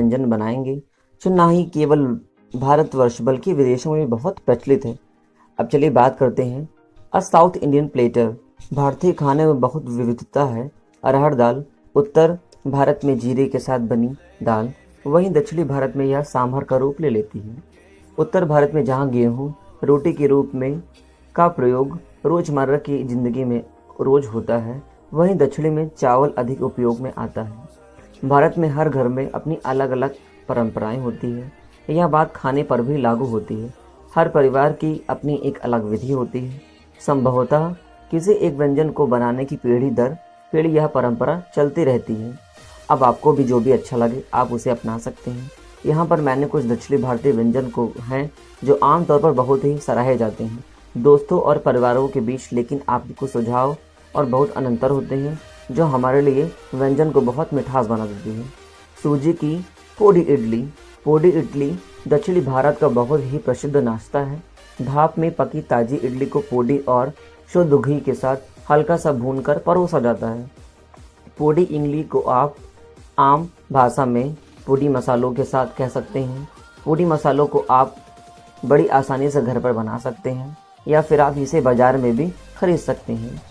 व्यंजन बनाएंगे जो ना ही केवल भारतवर्ष बल्कि विदेशों में भी बहुत प्रचलित है। अब चलिए बात करते हैं साउथ इंडियन प्लेटर। भारतीय खाने में बहुत विविधता है। अरहर दाल उत्तर भारत में जीरे के साथ बनी दाल, वहीं दक्षिणी भारत में यह सांभर का रूप ले लेती है। उत्तर भारत में जहाँ गेहूँ रोटी के रूप में का प्रयोग रोजमर्रा की जिंदगी में रोज होता है, वहीं दक्षिणी में चावल अधिक उपयोग में आता है। भारत में हर घर में अपनी अलग अलग परंपराएं होती है। यह बात खाने पर भी लागू होती है। हर परिवार की अपनी एक अलग विधि होती है। संभवतः किसी एक व्यंजन को बनाने की पीढ़ी दर पीढ़ी यह परंपरा चलती रहती है। अब आपको भी जो भी अच्छा लगे आप उसे अपना सकते हैं। यहाँ पर मैंने कुछ दक्षिणी भारतीय व्यंजन को हैं जो आमतौर पर बहुत ही सराहे जाते हैं दोस्तों और परिवारों के बीच, लेकिन आपके कुछ सुझाव और बहुत अनंतर होते हैं जो हमारे लिए व्यंजन को बहुत मिठास बना देती है। सूजी की पोडी इडली। पोडी इडली दक्षिणी भारत का बहुत ही प्रसिद्ध नाश्ता है। भाप में पकी ताजी इडली को पोडी और शुद्ध घी के साथ हल्का सा भूनकर परोसा जाता है। पोडी इडली को आप आम भाषा में पोडी मसालों के साथ कह सकते हैं। पोडी मसालों को आप बड़ी आसानी से घर पर बना सकते हैं या फिर आप इसे बाजार में भी खरीद सकते हैं।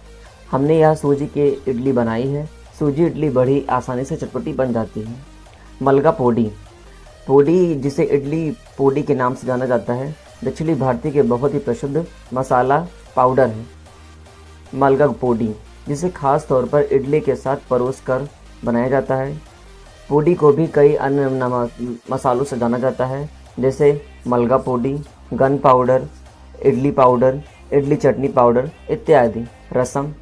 हमने यह सूजी की इडली बनाई है। सूजी इडली बड़ी आसानी से चटपटी बन जाती है। मलगा पोडी। पोडी जिसे इडली पोडी के नाम से जाना जाता है, दक्षिणी भारतीय के बहुत ही प्रसिद्ध मसाला पाउडर है। मलगा पोडी जिसे खास तौर पर इडली के साथ परोस कर बनाया जाता है। पोडी को भी कई अन्य मसालों से जाना जाता है जैसे मलगा पोडी, gun powder, idli chutney powder इत्यादि। रसम।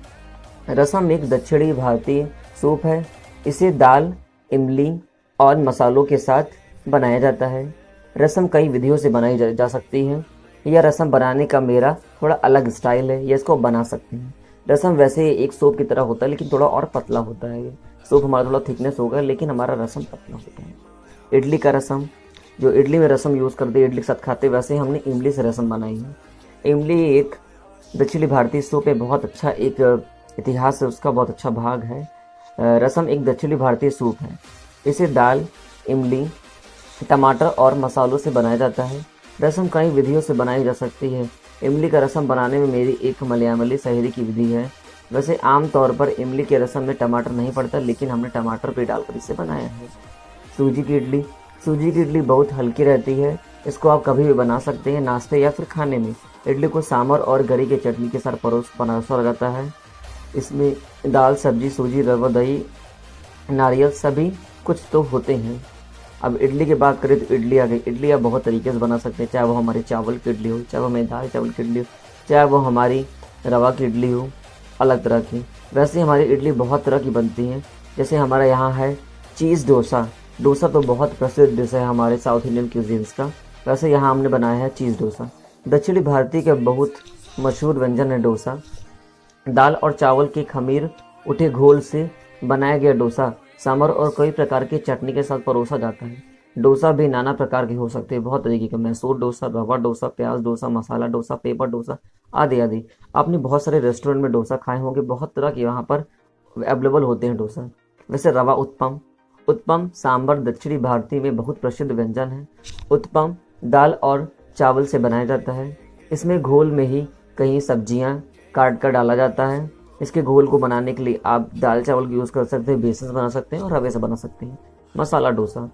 रसम एक दक्षिणी भारतीय सूप है। इसे दाल, इमली और मसालों के साथ बनाया जाता है। रसम कई विधियों से बनाई जा सकती है। यह रसम बनाने का मेरा थोड़ा अलग स्टाइल है, यह इसको बना सकते हैं। रसम वैसे एक सूप की तरह होता है लेकिन थोड़ा और पतला होता है। ये सूप हमारा थोड़ा थिकनेस होगा लेकिन हमारा रसम पतला होता है। इडली का रसम, जो इडली में रसम यूज़ करते इडली के साथ खाते, वैसे हमने इमली से रसम बनाई है। इमली एक दक्षिणी भारतीय सूप है, बहुत अच्छा एक इतिहास है उसका, बहुत अच्छा भाग है। रसम एक दक्षिणी भारतीय सूप है। इसे दाल, इमली, टमाटर और मसालों से बनाया जाता है। रसम कई विधियों से बनाई जा सकती है। इमली का रसम बनाने में मेरी एक मलयामली सहेली की विधि है। वैसे आम तौर पर इमली के रसम में टमाटर नहीं पड़ता, लेकिन हमने टमाटर भी डालकर इसे बनाया है। सूजी की इडली। सूजी की इडली बहुत हल्की रहती है। इसको आप कभी भी बना सकते हैं, नाश्ते या फिर खाने में। इडली को सांभर और गरी के चटनी के साथ परोसा जाता है। इसमें दाल, सब्जी, सूजी, रवा, दही, नारियल सभी कुछ तो होते हैं। अब इडली की बात करें तो इडली आ गई। इडली आप बहुत तरीके से बना सकते हैं, चाहे वो हमारी चावल की इडली हो, चाहे वो हमारी दाल चावल की इडली हो, चाहे वो हमारी रवा की इडली हो, अलग तरह की। वैसे हमारी इडली बहुत तरह की बनती है। जैसे हमारा यहाँ है चीज़ डोसा। डोसा तो बहुत प्रसिद्ध डिश है हमारे साउथ इंडियन क्यूजीन्स का। वैसे यहाँ हमने बनाया है चीज़ डोसा। दक्षिणी भारतीय का बहुत मशहूर व्यंजन है डोसा। दाल और चावल के खमीर उठे घोल से बनाया गया डोसा सांभर और कई प्रकार की चटनी के साथ परोसा जाता है। डोसा भी नाना प्रकार के हो सकते हैं, बहुत तरीके के। मैसूर डोसा, रवा डोसा, प्याज डोसा, मसाला डोसा, पेपर डोसा आदि आदि। आपने बहुत सारे रेस्टोरेंट में डोसा खाए होंगे, बहुत तरह के यहाँ पर अवेलेबल होते हैं डोसा। वैसे रवा उत्पम। उत्पम सांभर दक्षिणी भारतीय में बहुत प्रसिद्ध व्यंजन है। उत्पम दाल और चावल से बनाया जाता है। इसमें घोल में ही कई सब्जियां काट कर डाला जाता है। इसके घोल को बनाने के लिए आप दाल चावल का यूज़ कर सकते हैं, बेसन से बना सकते हैं और रवे से बना सकते हैं। मसाला डोसा।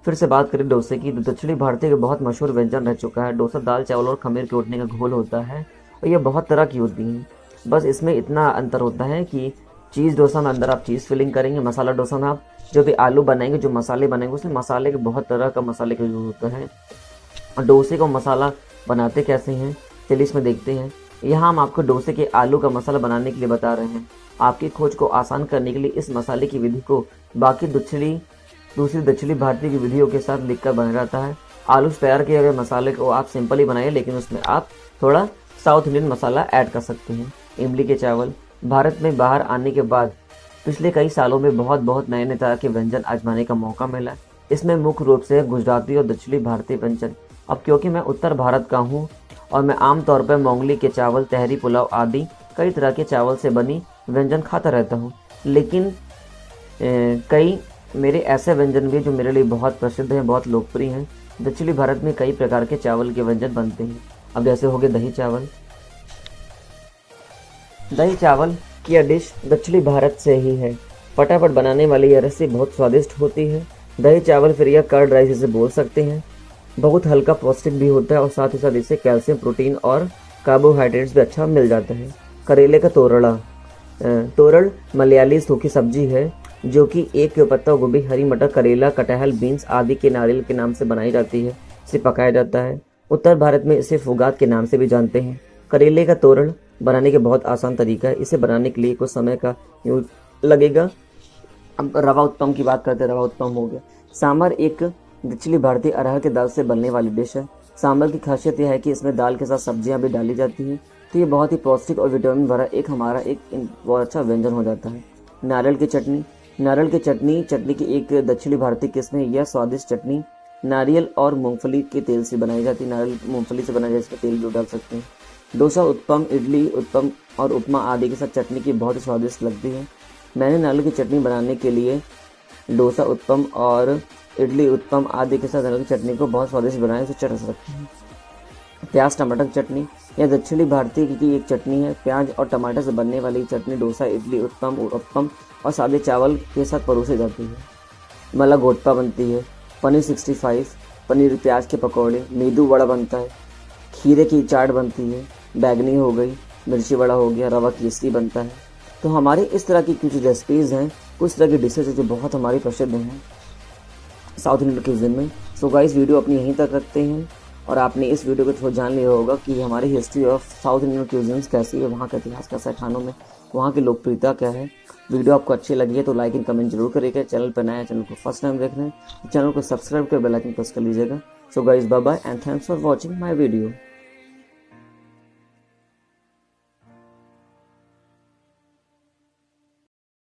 फिर से बात करें डोसे की तो दक्षिणी भारतीय का बहुत मशहूर व्यंजन रह चुका है। डोसा दाल चावल और खमीर के उठने का घोल होता है और यह बहुत तरह की होती है। बस इसमें इतना अंतर होता है कि चीज़ डोसा में अंदर आप चीज़ फिलिंग करेंगे, मसाला डोसा में आप जो भी आलू बनाएंगे, जो मसाले बनेंगे, उसमें मसाले के बहुत तरह का मसाले का यूज़ होता है। और डोसे को मसाला बनाते कैसे हैं चलिए इसमें देखते हैं। यहाँ हम आपको डोसे के आलू का मसाला बनाने के लिए बता रहे हैं। आपकी खोज को आसान करने के लिए इस मसाले की विधि को बाकी दूसरी दक्षिणी भारतीय की विधियों के साथ लिखकर बनाया जाता है। आलू से तैयार किए गए मसाले को आप सिंपल ही बनाइए, लेकिन उसमें आप थोड़ा साउथ इंडियन मसाला ऐड कर सकते हैं। इमली के चावल। भारत में बाहर आने के बाद पिछले कई सालों में बहुत नए तरह के व्यंजन आजमाने का मौका मिला। इसमें मुख्य रूप से गुजराती और दक्षिणी भारतीय व्यंजन। अब क्योंकि मैं उत्तर भारत का हूँ और मैं आमतौर पर मूंगली के चावल, तहरी, पुलाव आदि कई तरह के चावल से बनी व्यंजन खाता रहता हूँ, लेकिन कई मेरे ऐसे व्यंजन भी हैं जो मेरे लिए बहुत प्रसिद्ध हैं, बहुत लोकप्रिय हैं। दक्षिणी भारत में कई प्रकार के चावल के व्यंजन बनते हैं। अब जैसे हो गए दही चावल। दही चावल की यह डिश दक्षिणी भारत से ही है। फटाफट बनाने वाली यह रेसिपी बहुत स्वादिष्ट होती है। दही चावल फिर या कर्ड राइस इसे बोल सकते हैं। बहुत हल्का पौष्टिक भी होता है और साथ ही साथ इससे कैल्शियम, प्रोटीन और कार्बोहाइड्रेट्स भी अच्छा मिल जाता है। करेले का तोरड़ा। तोरड़ मलयाली सूखी सब्जी है जो कि एक पत्ता गोभी, हरी मटर, करेला, कटहल, बीन्स आदि के नारियल के नाम से बनाई जाती है। इसे पकाया जाता है। उत्तर भारत में इसे फुगात के नाम से भी जानते हैं। करेले का तोरड़ बनाने के बहुत आसान तरीका है। इसे बनाने के लिए कुछ समय का यूज लगेगा। अब रवा उत्पम की बात करते हैं। रवा उत्पम हो गया। सांभर एक दक्षिणी भारतीय अरहर के दाल से बनने वाली डिश है। सांभर की खासियत यह है कि इसमें दाल के साथ सब्जियां भी डाली जाती हैं, तो ये बहुत ही पौष्टिक और विटामिन भरा हमारा एक बहुत अच्छा व्यंजन हो जाता है। नारियल की चटनी। नारियल की चटनी की एक दक्षिणी भारतीय किस्म है। यह स्वादिष्ट चटनी नारियल और मूंगफली के तेल से बनाई जाती है। नारियल मूंगफली से बनाई जाए, इसमें तेल भी डाल सकते हैं। डोसा, उत्पम, इडली उत्पम और उपमा आदि के साथ चटनी की बहुत ही स्वादिष्ट लगती है। मैंने नारियल की चटनी बनाने के लिए डोसा, उत्पम और इडली उत्पम आदि के साथ नारियल की चटनी को बहुत स्वादिष्ट बनाया, इसे चट सकते हैं। प्याज टमाटर की चटनी। यह दक्षिणी भारतीय की एक चटनी है। प्याज और टमाटर से बनने वाली चटनी डोसा, इडली, उत्पम और सादे चावल के साथ परोसी जाती है। मला गोटपा बनती है। पनीर 65, पनीर प्याज के पकौड़े, मेदू वड़ा बनता है। खीरे की चाट बनती है। बैगनी हो गई, मिर्ची वड़ा हो गया, रवा केसरी बनता है। तो हमारे इस तरह की कुछ रेसिपीज़ हैं, कुछ तरह की डिशेज हैं जो बहुत हमारी प्रसिद्ध हैं साउथ इंडियन क्यूजिन में। सो गाइस, वीडियो अपनी यहीं तक रखते हैं और आपने इस वीडियो को थोड़ा जान लिया होगा कि हमारी history of south Indian cuisines कैसी है, वहाँ का इतिहास कैसा है खानों में, वहाँ की लोकप्रियता क्या है। वीडियो आपको अच्छी लगी है तो लाइक एंड कमेंट जरूर करिएगा। चैनल पर नया है, चैनल को फर्स्ट टाइम देख रहे हैं, चैनल को सब्सक्राइब कर बेल आइकन प्रेस कर लीजिएगा। So guys, bye bye and thanks for watching my video.